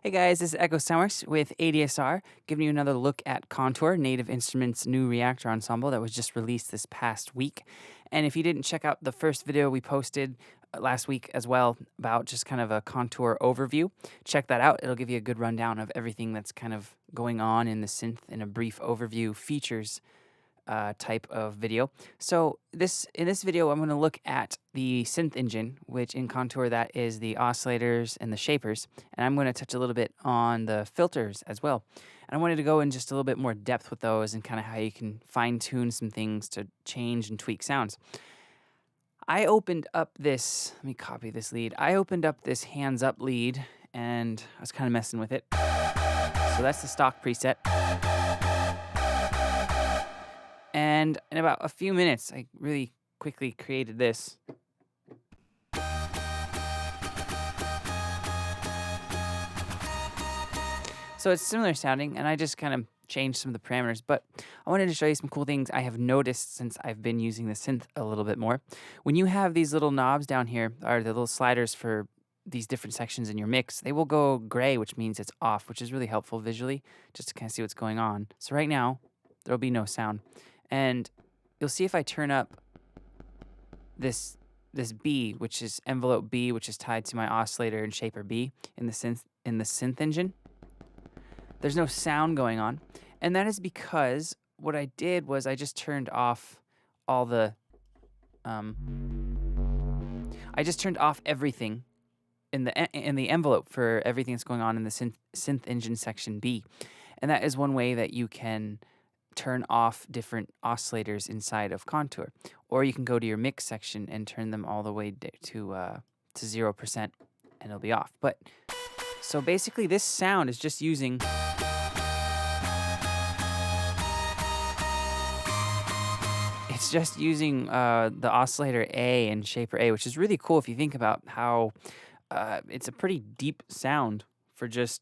Hey guys, this is Echo Soundworks with ADSR, giving you another look at Kontour, Native Instruments' new reactor ensemble that was just released this past week. And if you didn't check out the first video we posted last week as well about just kind of a Kontour overview, check that out. It'll give you a good rundown of everything that's kind of going on in the synth in a brief overview features type of video. So in this video, I'm going to look at the synth engine, which in Kontour that is the oscillators and the shapers, and I'm going to touch a little bit on the filters as well. And I wanted to go in just a little bit more depth with those and kind of how you can fine tune some things to change and tweak sounds. I opened up this, let me copy this lead. I opened up this hands up lead and I was kind of messing with it. So that's the stock preset. And in about a few minutes, I really quickly created this. So it's similar sounding, and I just kind of changed some of the parameters, but I wanted to show you some cool things I have noticed since I've been using the synth a little bit more. When you have these little knobs down here, or the little sliders for these different sections in your mix, they will go gray, which means it's off, which is really helpful visually, just to kind of see what's going on. So right now, there'll be no sound. And you'll see if I turn up this B, which is envelope B, which is tied to my oscillator and shaper B in the synth engine, there's no sound going on. And that is because what I did was I just turned off all the I just turned off everything in the envelope for everything that's going on in the synth engine section B. And that is one way that you can turn off different oscillators inside of Kontour. Or you can go to your mix section and turn them all the way to 0% and it'll be off. But so basically this sound is just using the oscillator A and shaper A, which is really cool if you think about how it's a pretty deep sound for just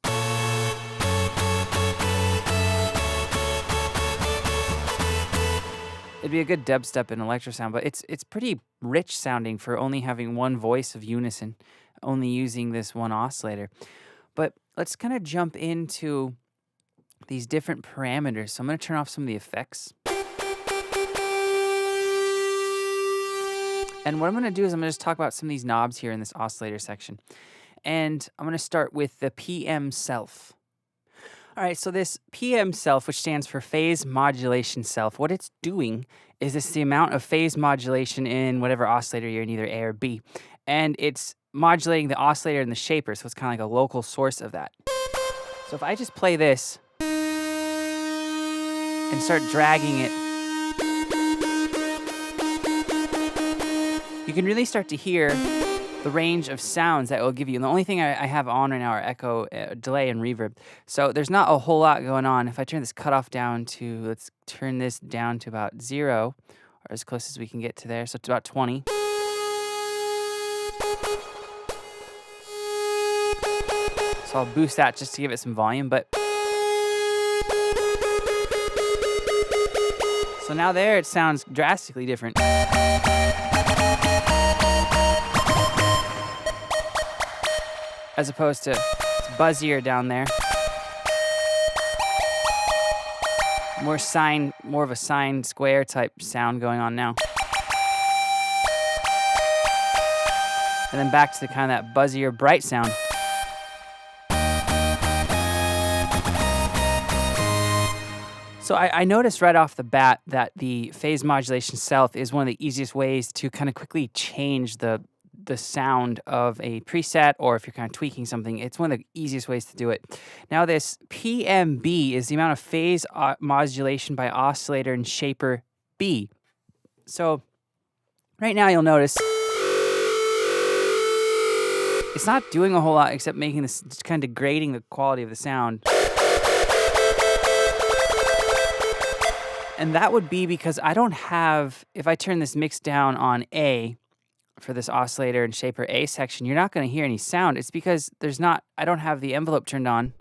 it'd be a good dubstep and electro sound, but it's pretty rich sounding for only having one voice of unison, only using this one oscillator. But let's kind of jump into these different parameters. So I'm going to turn off some of the effects. And what I'm going to do is I'm going to just talk about some of these knobs here in this oscillator section. And I'm going to start with the PM self. All right, so this PM self, which stands for phase modulation self, what it's doing is it's the amount of phase modulation in whatever oscillator you're in, either A or B. And it's modulating the oscillator and the shaper, so it's kind of like a local source of that. So if I just play this and start dragging it, you can really start to hear the range of sounds that it will give you. And the only thing I have on right now are echo, delay, and reverb. So there's not a whole lot going on. If I turn this cutoff down to, let's turn this down to about 0, or as close as we can get to there, so it's about 20. So I'll boost that just to give it some volume, but so now there it sounds drastically different. As opposed to it's buzzier down there. More of a sine square type sound going on now. And then back to the kind of that buzzier bright sound. So I noticed right off the bat that the phase modulation self is one of the easiest ways to kind of quickly change the sound of a preset, or if you're kind of tweaking something, it's one of the easiest ways to do it. Now this PMB is the amount of phase modulation by oscillator and shaper B. So right now you'll notice it's not doing a whole lot except making this, just kind of degrading the quality of the sound. And that would be because I don't have, if I turn this mix down on A, for this oscillator and shaper A section, you're not going to hear any sound. It's because I don't have the envelope turned on.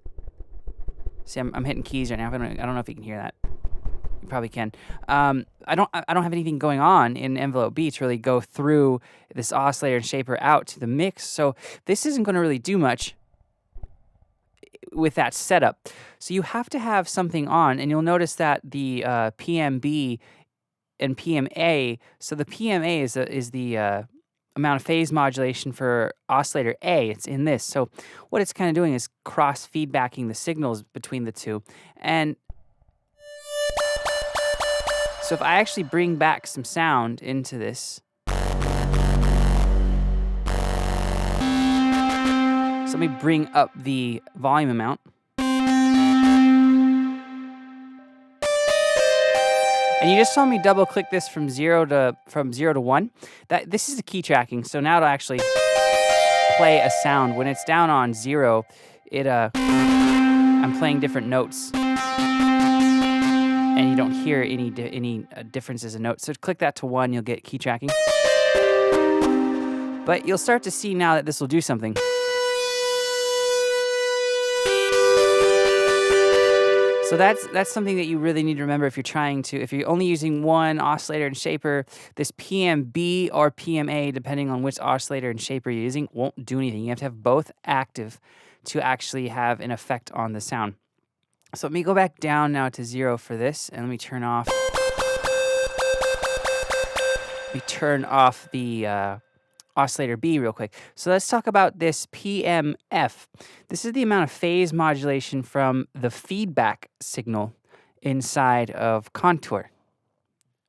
See, I'm hitting keys right now. I don't know if you can hear that. You probably can. I don't have anything going on in envelope B to really go through this oscillator and shaper out to the mix. So this isn't going to really do much. with that setup. So you have to have something on, and you'll notice that the PMB and PMA. So the PMA is the amount of phase modulation for oscillator A. It's in this. So what it's kind of doing is cross feedbacking the signals between the two. And so if I actually bring back some sound into this, so let me bring up the volume amount. And you just saw me double click this from 0 to 1. This is the key tracking. So now to actually play a sound, when it's down on 0, I'm playing different notes, and you don't hear any differences in notes. So click that to 1, you'll get key tracking. But you'll start to see now that this will do something. So that's something that you really need to remember if you're only using one oscillator and shaper. This PMB or PMA, depending on which oscillator and shaper you're using, won't do anything. You have to have both active to actually have an effect on the sound. So let me go back down now to 0 for this, and let me turn off the oscillator B real quick. So let's talk about this PMF. This is the amount of phase modulation from the feedback signal inside of Kontour.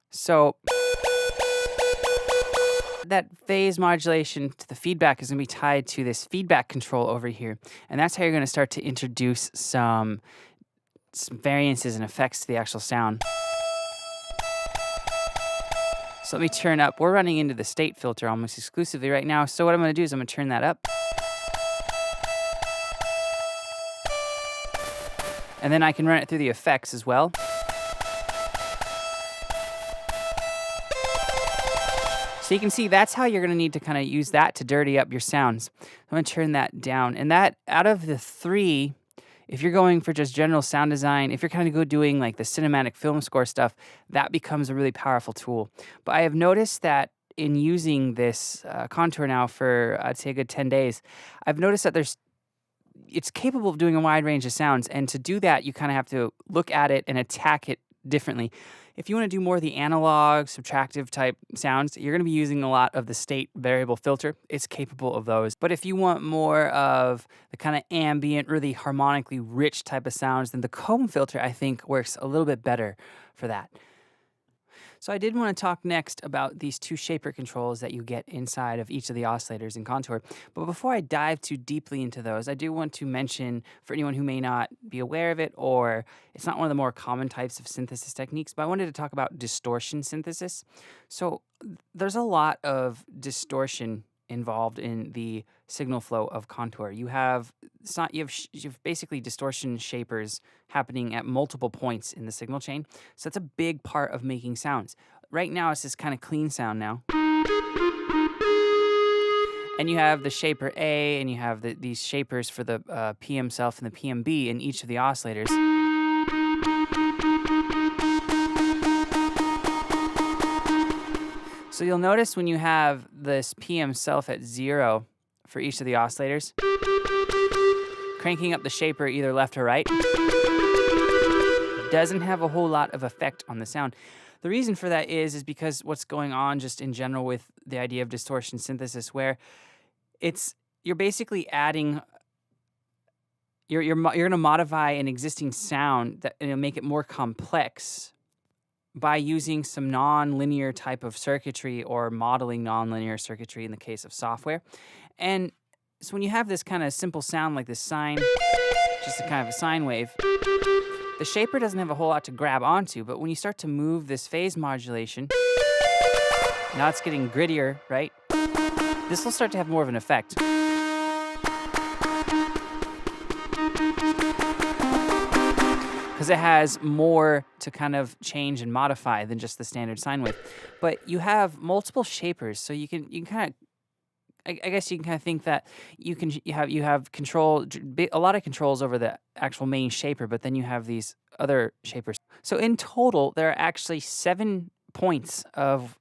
So that phase modulation to the feedback is going to be tied to this feedback control over here. And that's how you're going to start to introduce some variances and effects to the actual sound. So let me turn up. We're running into the state filter almost exclusively right now. So what I'm going to do is I'm going to turn that up. And then I can run it through the effects as well. So you can see that's how you're going to need to kind of use that to dirty up your sounds. I'm going to turn that down. And that, out of the 3, if you're going for just general sound design, if you're kind of doing like the cinematic film score stuff, that becomes a really powerful tool. But I have noticed that in using this Kontour now for, I'd say, a good 10 days, I've noticed that it's capable of doing a wide range of sounds. And to do that, you kind of have to look at it and attack it differently. If you want to do more of the analog, subtractive type sounds, you're going to be using a lot of the state variable filter. It's capable of those. But if you want more of the kind of ambient, really harmonically rich type of sounds, then the comb filter, I think, works a little bit better for that. So I did want to talk next about these 2 shaper controls that you get inside of each of the oscillators in Kontour. But before I dive too deeply into those, I do want to mention, for anyone who may not be aware of it, or it's not one of the more common types of synthesis techniques, but I wanted to talk about distortion synthesis. So there's a lot of distortion involved in the signal flow of Kontour. You have basically distortion shapers happening at multiple points in the signal chain. So that's a big part of making sounds. Right now, it's this kind of clean sound now. And you have the shaper A, and you have these shapers for the PM self and the PMB in each of the oscillators. So you'll notice when you have this PM self at 0 for each of the oscillators, cranking up the shaper either left or right doesn't have a whole lot of effect on the sound. The reason for that is because what's going on just in general with the idea of distortion synthesis, where you're basically adding, you're going to modify an existing sound and it'll make it more complex by using some non-linear type of circuitry or modeling non-linear circuitry in the case of software. And so when you have this kind of simple sound like this sine, just a kind of a sine wave, the shaper doesn't have a whole lot to grab onto, but when you start to move this phase modulation, now it's getting grittier, right? This will start to have more of an effect. Because it has more to kind of change and modify than just the standard sine wave. But you have multiple shapers, so you can kind of, I guess you can kind of think that you have control, a lot of controls over the actual main shaper, but then you have these other shapers. So in total, there are actually 7 points of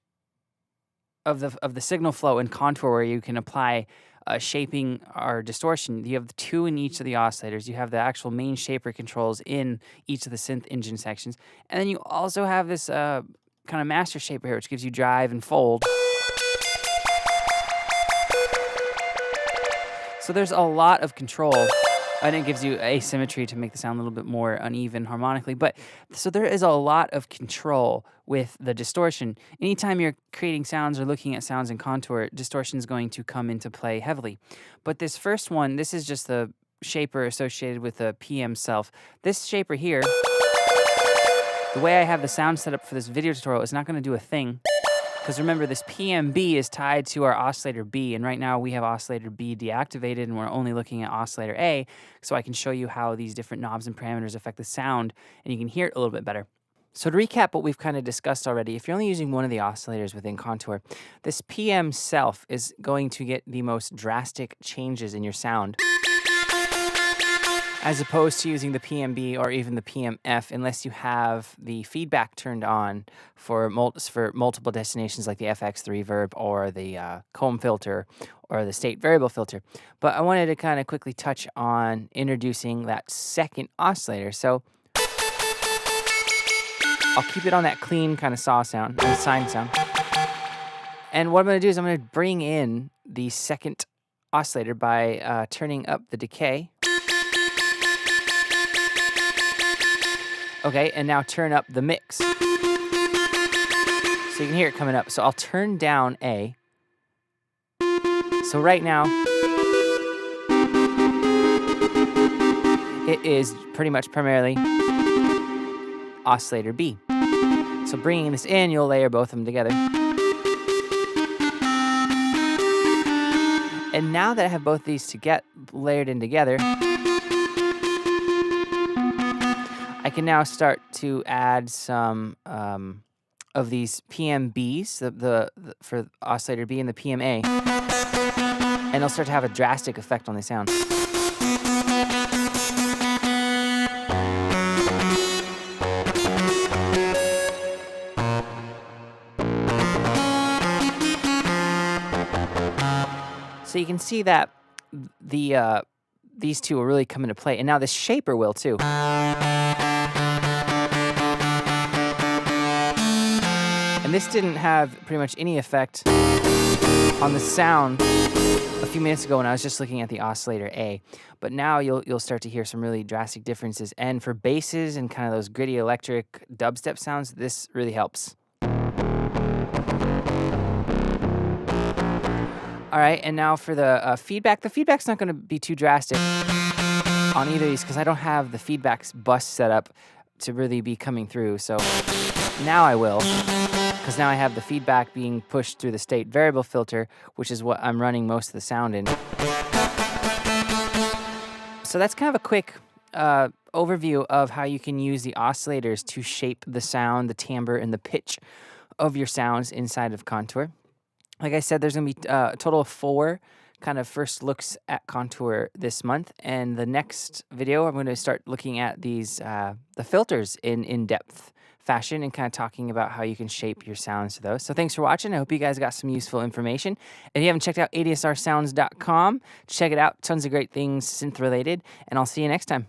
the signal flow in Kontour where you can apply shaping our distortion, you have the two in each of the oscillators. You have the actual main shaper controls in each of the synth engine sections. And then you also have this kind of master shaper here, which gives you drive and fold. So there's a lot of control, and it gives you asymmetry to make the sound a little bit more uneven harmonically. But so there is a lot of control with the distortion. Anytime you're creating sounds or looking at sounds in Kontour, distortion is going to come into play heavily. But this first one, this is just the shaper associated with the PM self. This shaper here, the way I have the sound set up for this video tutorial is not going to do a thing. Because remember, this PMB is tied to our oscillator B, and right now we have oscillator B deactivated, and we're only looking at oscillator A, so I can show you how these different knobs and parameters affect the sound, and you can hear it a little bit better. So to recap what we've kind of discussed already, if you're only using one of the oscillators within Kontour, this PM self is going to get the most drastic changes in your sound, as opposed to using the PMB or even the PMF, unless you have the feedback turned on for multiple destinations like the FX, the reverb, or the comb filter, or the state variable filter. But I wanted to kind of quickly touch on introducing that second oscillator. So I'll keep it on that clean kind of saw sound, sine sound. And what I'm going to do is I'm going to bring in the second oscillator by turning up the decay. Okay, and now turn up the mix. So you can hear it coming up. So I'll turn down A. So right now, it is pretty much primarily oscillator B. So bringing this in, you'll layer both of them together. And now that I have both these layered in together, I can now start to add some of these PMBs, for oscillator B and the PMA, and it'll start to have a drastic effect on the sound. So you can see that these two will really come into play, and now this shaper will too. And this didn't have pretty much any effect on the sound a few minutes ago when I was just looking at the oscillator A. But now you'll start to hear some really drastic differences. And for basses and kind of those gritty electric dubstep sounds, this really helps. All right, and now for the feedback. The feedback's not going to be too drastic on either of these because I don't have the feedback bus set up to really be coming through. So now I will, because now I have the feedback being pushed through the state variable filter, which is what I'm running most of the sound in. So that's kind of a quick overview of how you can use the oscillators to shape the sound, the timbre, and the pitch of your sounds inside of Kontour. Like I said, there's going to be a total of 4 kind of first looks at Kontour this month. And the next video, I'm going to start looking at these the filters in in-depth fashion and kind of talking about how you can shape your sounds to those. So thanks for watching. I hope you guys got some useful information. If you haven't checked out ADSRsounds.com, check it out. Tons of great things synth related. And I'll see you next time.